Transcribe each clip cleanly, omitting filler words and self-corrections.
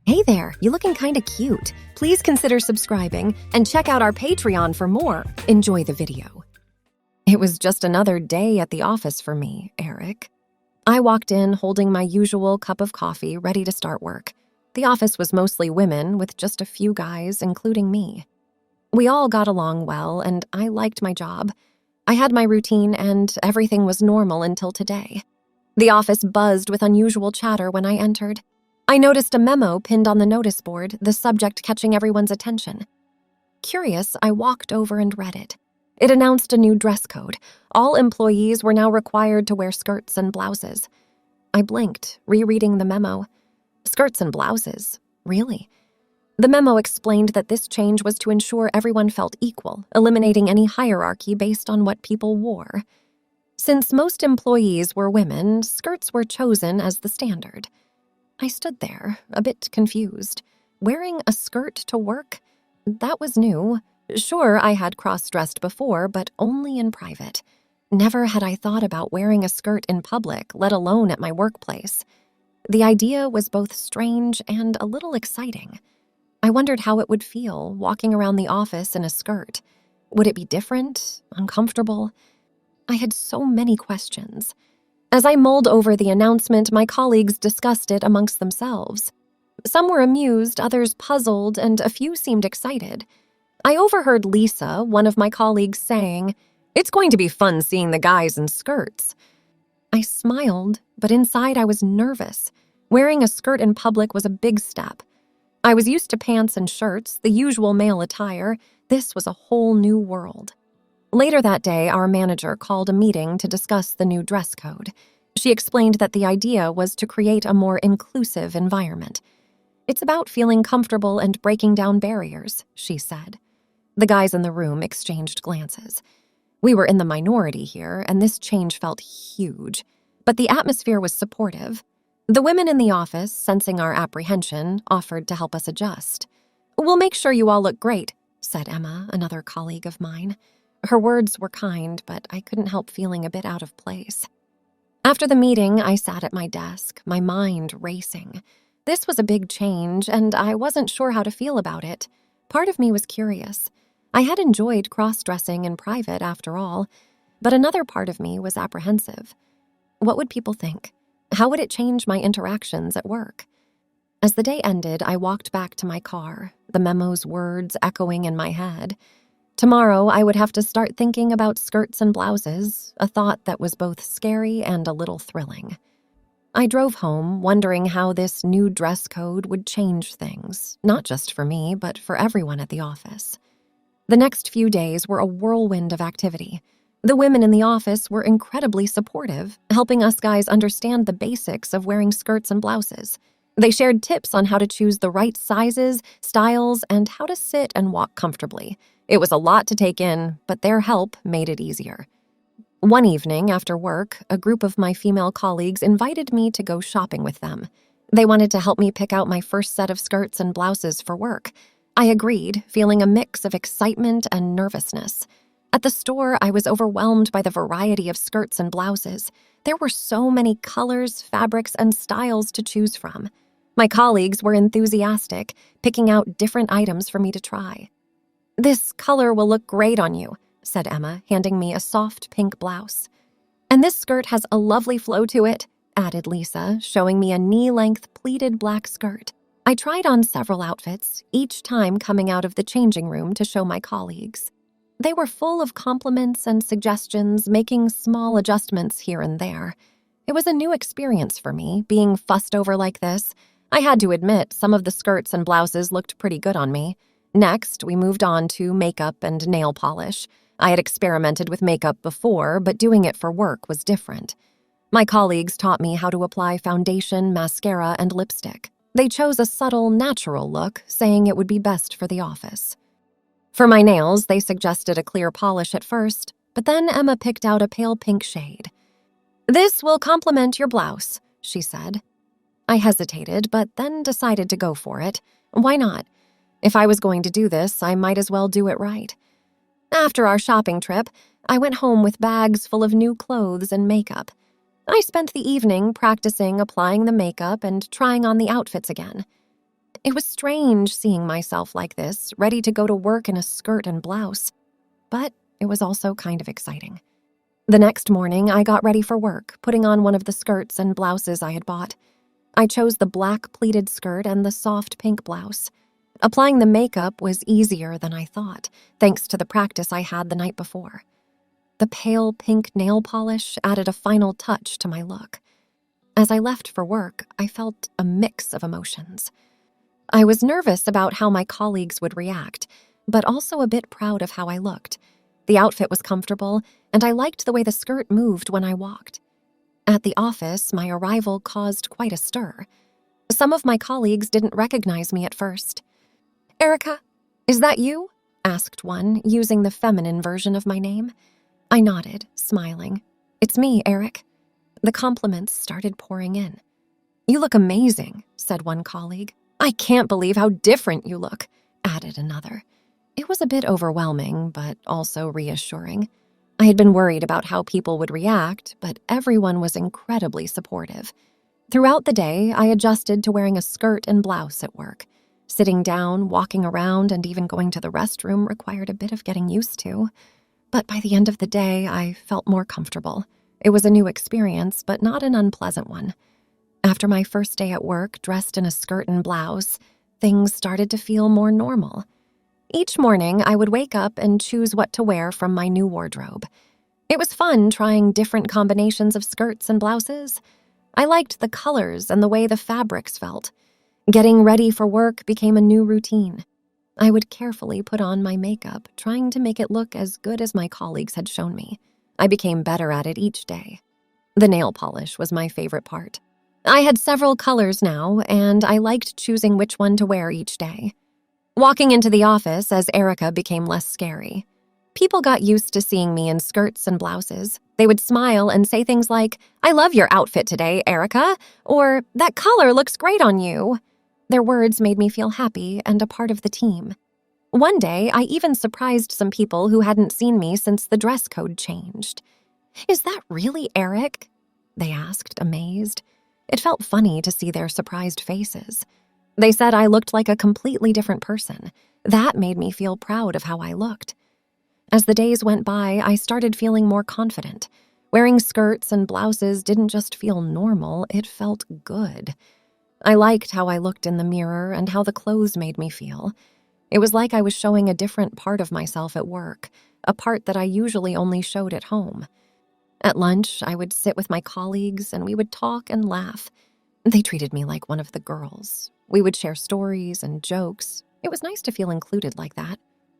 Hey there, you looking kinda cute. Please consider subscribing and check out our Patreon for more. Enjoy the video. It was just another day at the office for me, Eric. I walked in holding my usual cup of coffee, ready to start work. The office was mostly women, with just a few guys, including me. We all got along well, and I liked my job. I had my routine, and everything was normal until today. The office buzzed with unusual chatter when I entered. I noticed a memo pinned on the notice board, the subject catching everyone's attention. Curious, I walked over and read it. It announced a new dress code. All employees were now required to wear skirts and blouses. I blinked, rereading the memo. Skirts and blouses? Really? The memo explained that this change was to ensure everyone felt equal, eliminating any hierarchy based on what people wore. Since most employees were women, skirts were chosen as the standard. I stood there, a bit confused. Wearing a skirt to work? That was new. Sure, I had cross-dressed before, but only in private. Never had I thought about wearing a skirt in public, let alone at my workplace. The idea was both strange and a little exciting. I wondered how it would feel, walking around the office in a skirt. Would it be different? Uncomfortable? I had so many questions. As I mulled over the announcement, my colleagues discussed it amongst themselves. Some were amused, others puzzled, and a few seemed excited. I overheard Lisa, one of my colleagues, saying, "It's going to be fun seeing the guys in skirts." I smiled, but inside I was nervous. Wearing a skirt in public was a big step. I was used to pants and shirts, the usual male attire. This was a whole new world. Later that day, our manager called a meeting to discuss the new dress code. She explained that the idea was to create a more inclusive environment. "It's about feeling comfortable and breaking down barriers," she said. The guys in the room exchanged glances. We were in the minority here, and this change felt huge. But the atmosphere was supportive. The women in the office, sensing our apprehension, offered to help us adjust. "We'll make sure you all look great," said Emma, another colleague of mine. Her words were kind, but I couldn't help feeling a bit out of place. After the meeting, I sat at my desk, my mind racing. This was a big change, and I wasn't sure how to feel about it. Part of me was curious. I had enjoyed cross-dressing in private, after all, but another part of me was apprehensive. What would people think? How would it change my interactions at work? As the day ended, I walked back to my car, the memo's words echoing in my head. Tomorrow, I would have to start thinking about skirts and blouses, a thought that was both scary and a little thrilling. I drove home, wondering how this new dress code would change things, not just for me, but for everyone at the office. The next few days were a whirlwind of activity. The women in the office were incredibly supportive, helping us guys understand the basics of wearing skirts and blouses. They shared tips on how to choose the right sizes, styles, and how to sit and walk comfortably. It was a lot to take in, but their help made it easier. One evening, after work, a group of my female colleagues invited me to go shopping with them. They wanted to help me pick out my first set of skirts and blouses for work. I agreed, feeling a mix of excitement and nervousness. At the store, I was overwhelmed by the variety of skirts and blouses. There were so many colors, fabrics, and styles to choose from. My colleagues were enthusiastic, picking out different items for me to try. "This color will look great on you," said Emma, handing me a soft pink blouse. "And this skirt has a lovely flow to it," added Lisa, showing me a knee-length pleated black skirt. I tried on several outfits, each time coming out of the changing room to show my colleagues. They were full of compliments and suggestions, making small adjustments here and there. It was a new experience for me, being fussed over like this. I had to admit some of the skirts and blouses looked pretty good on me. Next, we moved on to makeup and nail polish. I had experimented with makeup before, but doing it for work was different. My colleagues taught me how to apply foundation, mascara, and lipstick. They chose a subtle, natural look, saying it would be best for the office. For my nails, they suggested a clear polish at first, but then Emma picked out a pale pink shade. "This will complement your blouse," she said. I hesitated, but then decided to go for it. Why not? If I was going to do this, I might as well do it right. After our shopping trip, I went home with bags full of new clothes and makeup. I spent the evening practicing applying the makeup and trying on the outfits again. It was strange seeing myself like this, ready to go to work in a skirt and blouse. But it was also kind of exciting. The next morning, I got ready for work, putting on one of the skirts and blouses I had bought. I chose the black pleated skirt and the soft pink blouse. Applying the makeup was easier than I thought, thanks to the practice I had the night before. The pale pink nail polish added a final touch to my look. As I left for work, I felt a mix of emotions. I was nervous about how my colleagues would react, but also a bit proud of how I looked. The outfit was comfortable, and I liked the way the skirt moved when I walked. At the office, my arrival caused quite a stir. Some of my colleagues didn't recognize me at first. "Erica, is that you?" asked one, using the feminine version of my name. I nodded, smiling. "It's me, Eric." The compliments started pouring in. "You look amazing," said one colleague. "I can't believe how different you look," added another. It was a bit overwhelming, but also reassuring. I had been worried about how people would react, but everyone was incredibly supportive. Throughout the day, I adjusted to wearing a skirt and blouse at work. Sitting down, walking around, and even going to the restroom required a bit of getting used to. But by the end of the day, I felt more comfortable. It was a new experience, but not an unpleasant one. After my first day at work, dressed in a skirt and blouse, things started to feel more normal. Each morning, I would wake up and choose what to wear from my new wardrobe. It was fun trying different combinations of skirts and blouses. I liked the colors and the way the fabrics felt. Getting ready for work became a new routine. I would carefully put on my makeup, trying to make it look as good as my colleagues had shown me. I became better at it each day. The nail polish was my favorite part. I had several colors now, and I liked choosing which one to wear each day. Walking into the office as Erica became less scary. People got used to seeing me in skirts and blouses. They would smile and say things like, "I love your outfit today, Erica," or "That color looks great on you." Their words made me feel happy and a part of the team. One day, I even surprised some people who hadn't seen me since the dress code changed. "Is that really Eric?" they asked, amazed. It felt funny to see their surprised faces. They said I looked like a completely different person. That made me feel proud of how I looked. As the days went by, I started feeling more confident. Wearing skirts and blouses didn't just feel normal, it felt good. I liked how I looked in the mirror and how the clothes made me feel. It was like I was showing a different part of myself at work, a part that I usually only showed at home. At lunch, I would sit with my colleagues and we would talk and laugh. They treated me like one of the girls. We would share stories and jokes. It was nice to feel included like that.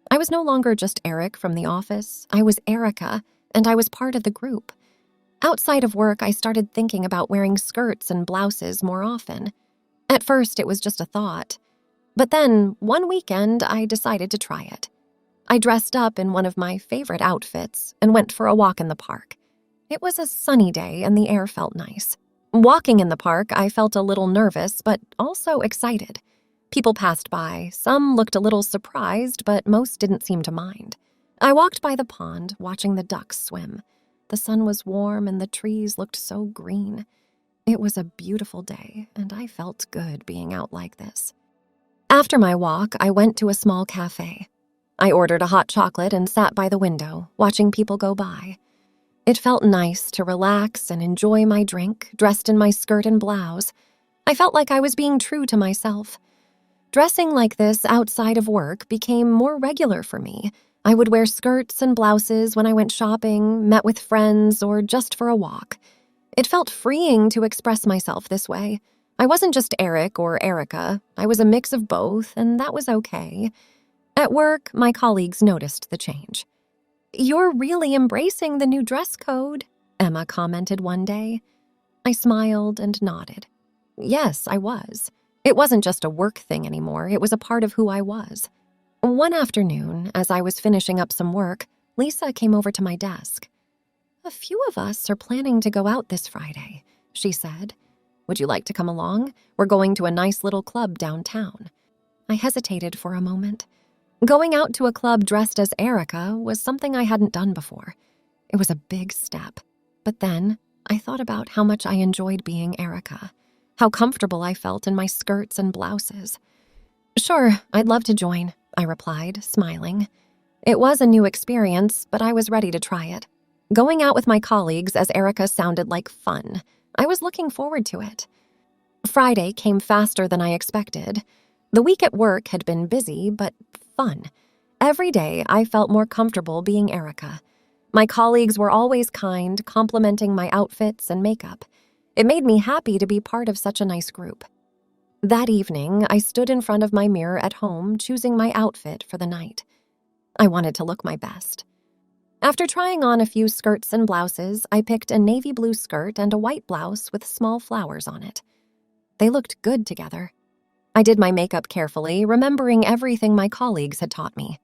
I was no longer just Eric from the office. I was Erica, and I was part of the group. Outside of work, I started thinking about wearing skirts and blouses more often. At first, it was just a thought. But then, one weekend, I decided to try it. I dressed up in one of my favorite outfits and went for a walk in the park. It was a sunny day and the air felt nice. Walking in the park, I felt a little nervous, but also excited. People passed by. Some looked a little surprised, but most didn't seem to mind. I walked by the pond, watching the ducks swim. The sun was warm and the trees looked so green. It was a beautiful day, and I felt good being out like this. After my walk, I went to a small cafe. I ordered a hot chocolate and sat by the window, watching people go by. It felt nice to relax and enjoy my drink, dressed in my skirt and blouse. I felt like I was being true to myself. Dressing like this outside of work became more regular for me. I would wear skirts and blouses when I went shopping, met with friends, or just for a walk. It felt freeing to express myself this way. I wasn't just Eric or Erica. I was a mix of both, and that was okay. At work, my colleagues noticed the change. "You're really embracing the new dress code," Emma commented one day. I smiled and nodded. Yes, I was. It wasn't just a work thing anymore. It was a part of who I was. One afternoon, as I was finishing up some work, Lisa came over to my desk. "A few of us are planning to go out this Friday," she said. "Would you like to come along? We're going to a nice little club downtown." I hesitated for a moment. Going out to a club dressed as Erica was something I hadn't done before. It was a big step. But then I thought about how much I enjoyed being Erica, how comfortable I felt in my skirts and blouses. Sure, I'd love to join, I replied, smiling. It was a new experience, but I was ready to try it. Going out with my colleagues as Erica sounded like fun. I was looking forward to it. Friday came faster than I expected. The week at work had been busy, but fun. Every day, I felt more comfortable being Erica. My colleagues were always kind, complimenting my outfits and makeup. It made me happy to be part of such a nice group. That evening, I stood in front of my mirror at home, choosing my outfit for the night. I wanted to look my best. After trying on a few skirts and blouses, I picked a navy blue skirt and a white blouse with small flowers on it. They looked good together. I did my makeup carefully, remembering everything my colleagues had taught me.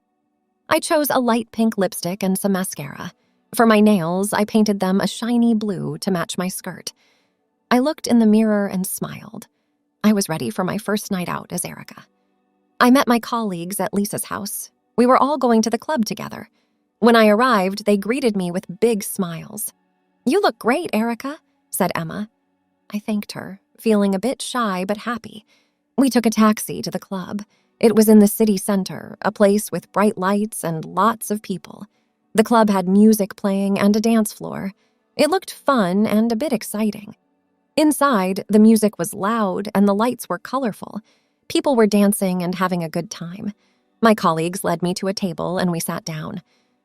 I chose a light pink lipstick and some mascara. For my nails, I painted them a shiny blue to match my skirt. I looked in the mirror and smiled. I was ready for my first night out as Erica. I met my colleagues at Lisa's house. We were all going to the club together. When I arrived, they greeted me with big smiles. "You look great, Erica," said Emma. I thanked her, feeling a bit shy but happy. We took a taxi to the club. It was in the city center, a place with bright lights and lots of people. The club had music playing and a dance floor. It looked fun and a bit exciting. Inside, the music was loud and the lights were colorful. People were dancing and having a good time. My colleagues led me to a table and we sat down.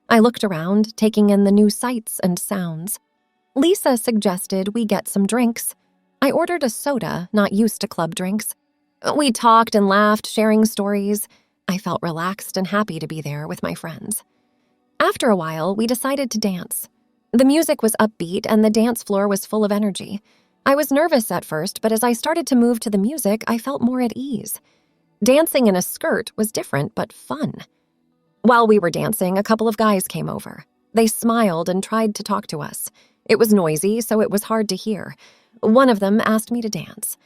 I looked around, taking in the new sights and sounds. Lisa suggested we get some drinks. I ordered a soda, not used to club drinks. We talked and laughed, sharing stories. I felt relaxed and happy to be there with my friends. After a while, we decided to dance. The music was upbeat and the dance floor was full of energy. I was nervous at first, but as I started to move to the music, I felt more at ease. Dancing in a skirt was different but fun. While we were dancing, a couple of guys came over. They smiled and tried to talk to us. It was noisy, so it was hard to hear. One of them asked me to dance.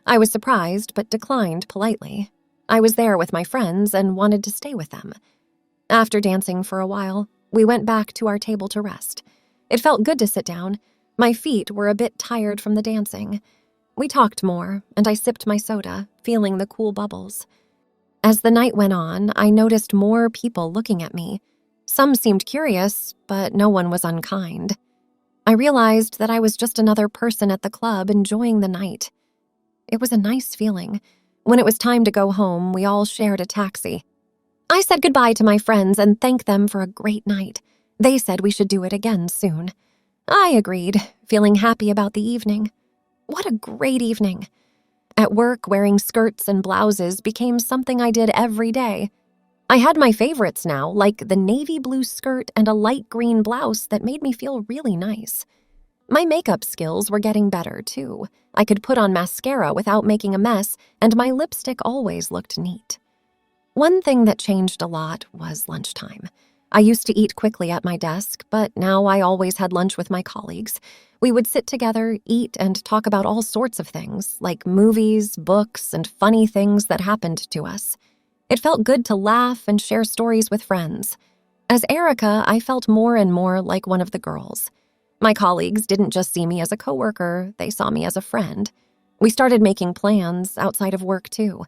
I was surprised, but declined politely. I was there with my friends and wanted to stay with them. After dancing for a while, we went back to our table to rest. It felt good to sit down. My feet were a bit tired from the dancing. We talked more, and I sipped my soda, feeling the cool bubbles. As the night went on, I noticed more people looking at me. Some seemed curious, but no one was unkind. I realized that I was just another person at the club enjoying the night. It was a nice feeling. When it was time to go home, we all shared a taxi. I said goodbye to my friends and thanked them for a great night. They said we should do it again soon. I agreed, feeling happy about the evening. What a great evening. At work, wearing skirts and blouses became something I did every day. I had my favorites now, like the navy blue skirt and a light green blouse that made me feel really nice. My makeup skills were getting better, too. I could put on mascara without making a mess, and my lipstick always looked neat. One thing that changed a lot was lunchtime. I used to eat quickly at my desk, but now I always had lunch with my colleagues. We would sit together, eat, and talk about all sorts of things, like movies, books, and funny things that happened to us. It felt good to laugh and share stories with friends. As Erica, I felt more and more like one of the girls. My colleagues didn't just see me as a coworker, they saw me as a friend. We started making plans outside of work, too,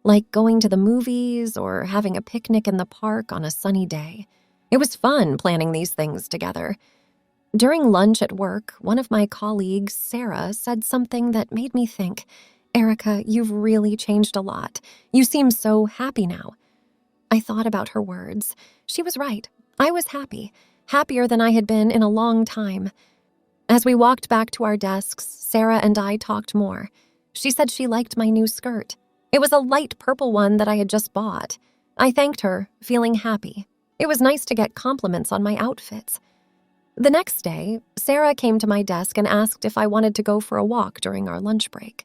like going to the movies or having a picnic in the park on a sunny day. It was fun planning these things together. During lunch at work, one of my colleagues, Sarah, said something that made me think, "Erica, you've really changed a lot. You seem so happy now." I thought about her words. She was right. I was happy, happier than I had been in a long time. As we walked back to our desks, Sarah and I talked more. She said she liked my new skirt. It was a light purple one that I had just bought. I thanked her, feeling happy. It was nice to get compliments on my outfits. The next day, Sarah came to my desk and asked if I wanted to go for a walk during our lunch break.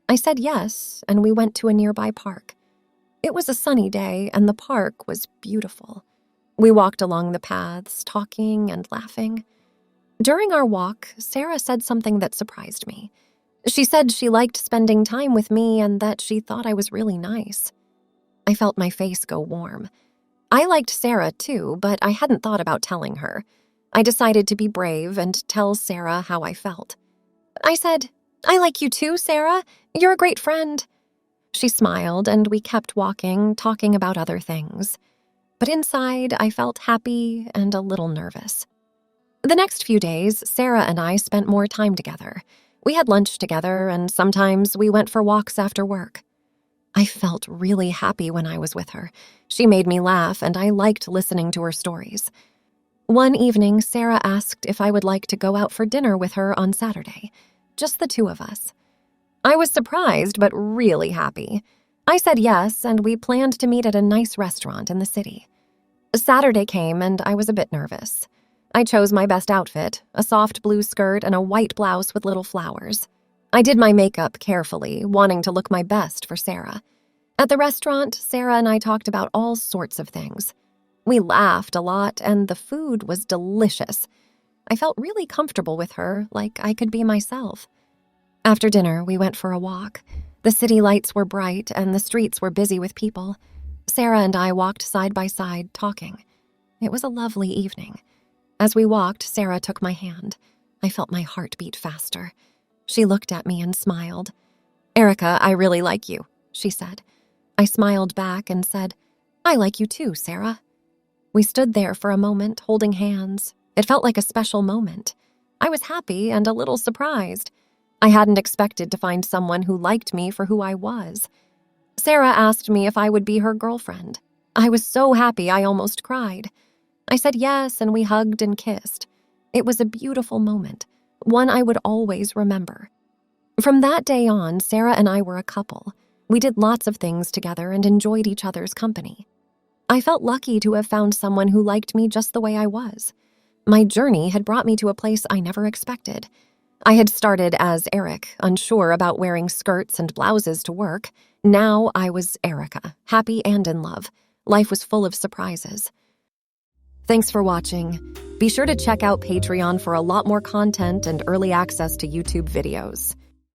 I said yes, and we went to a nearby park. It was a sunny day, and the park was beautiful. We walked along the paths, talking and laughing. During our walk, Sarah said something that surprised me. She said she liked spending time with me and that she thought I was really nice. I felt my face go warm. I liked Sarah too, but I hadn't thought about telling her. I decided to be brave and tell Sarah how I felt. I said, "I like you too, Sarah. You're a great friend." She smiled, and we kept walking, talking about other things. But inside, I felt happy and a little nervous. The next few days, Sarah and I spent more time together. We had lunch together, and sometimes we went for walks after work. I felt really happy when I was with her. She made me laugh, and I liked listening to her stories. One evening, Sarah asked if I would like to go out for dinner with her on Saturday, just the two of us. I was surprised, but really happy. I said yes, and we planned to meet at a nice restaurant in the city. Saturday came, and I was a bit nervous. I chose my best outfit, a soft blue skirt and a white blouse with little flowers. I did my makeup carefully, wanting to look my best for Sarah. At the restaurant, Sarah and I talked about all sorts of things. We laughed a lot, and the food was delicious. I felt really comfortable with her, like I could be myself. After dinner, we went for a walk. The city lights were bright, and the streets were busy with people. Sarah and I walked side by side, talking. It was a lovely evening. As we walked, Sarah took my hand. I felt my heart beat faster. She looked at me and smiled. "Erica, I really like you," she said. I smiled back and said, "I like you too, Sarah." We stood there for a moment, holding hands. It felt like a special moment. I was happy and a little surprised. I hadn't expected to find someone who liked me for who I was. Sarah asked me if I would be her girlfriend. I was so happy I almost cried. I said yes, and we hugged and kissed. It was a beautiful moment, one I would always remember. From that day on, Sarah and I were a couple. We did lots of things together and enjoyed each other's company. I felt lucky to have found someone who liked me just the way I was. My journey had brought me to a place I never expected. I had started as Eric, unsure about wearing skirts and blouses to work. Now I was Erica, happy and in love. Life was full of surprises. Thanks for watching. Be sure to check out Patreon for a lot more content and early access to YouTube videos.